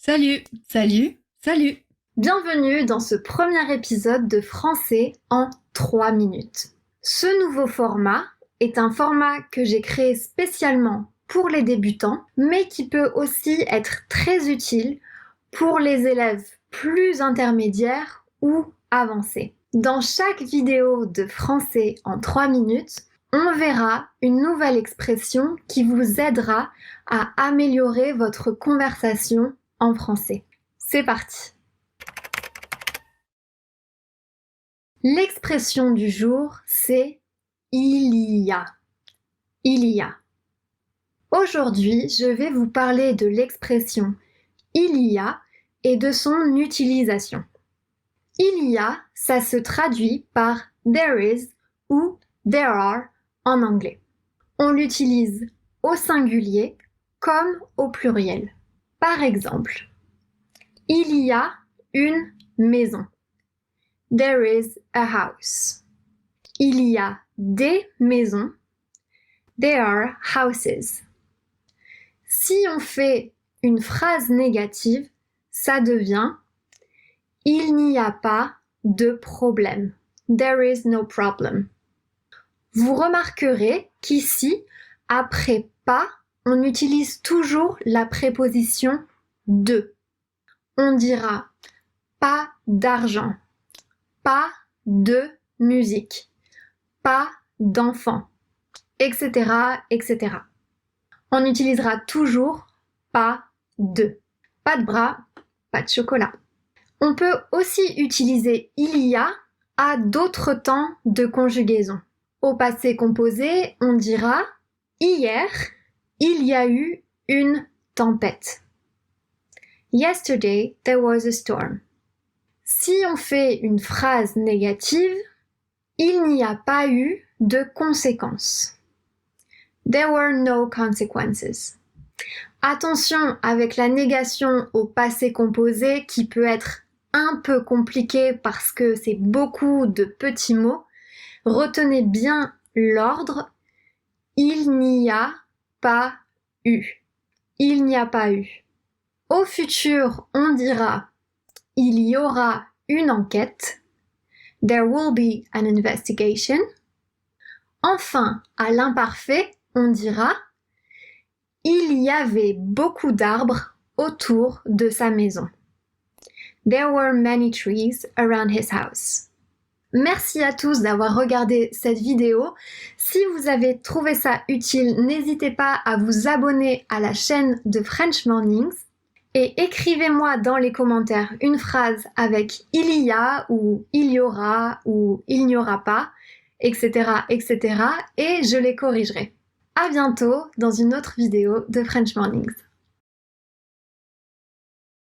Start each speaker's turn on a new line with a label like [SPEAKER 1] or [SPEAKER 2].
[SPEAKER 1] Salut, salut, salut.
[SPEAKER 2] Bienvenue dans ce premier épisode de Français en 3 minutes. Ce nouveau format est un format que j'ai créé spécialement pour les débutants, mais qui peut aussi être très utile pour les élèves plus intermédiaires ou avancés. Dans chaque vidéo de Français en 3 minutes, on verra une nouvelle expression qui vous aidera à améliorer votre conversation en français. C'est parti! L'expression du jour, c'est il y a. Il y a. Aujourd'hui, je vais vous parler de l'expression il y a et de son utilisation. Il y a, ça se traduit par there is ou there are en anglais. On l'utilise au singulier comme au pluriel. Par exemple, il y a une maison. There is a house. Il y a des maisons. There are houses. Si on fait une phrase négative, ça devient il n'y a pas de problème. There is no problem. Vous remarquerez qu'ici, après pas, on utilise toujours la préposition de. On dira pas d'argent, pas de musique, pas d'enfant, etc., etc. On utilisera toujours pas de. Pas de bras, pas de chocolat. On peut aussi utiliser il y a à d'autres temps de conjugaison. Au passé composé, on dira hier, il y a eu une tempête. Yesterday, there was a storm. Si on fait une phrase négative, il n'y a pas eu de conséquences. There were no consequences. Attention avec la négation au passé composé qui peut être un peu compliqué parce que c'est beaucoup de petits mots. Retenez bien l'ordre. Il n'y a pas eu. Il n'y a pas eu. Au futur, on dira il y aura une enquête. There will be an investigation. Enfin, à l'imparfait, on dira il y avait beaucoup d'arbres autour de sa maison. There were many trees around his house. Merci à tous d'avoir regardé cette vidéo. Si vous avez trouvé ça utile, n'hésitez pas à vous abonner à la chaîne de French Mornings et écrivez-moi dans les commentaires une phrase avec il y a ou il y aura ou il n'y aura pas, etc., etc. et je les corrigerai. À bientôt dans une autre vidéo de French Mornings.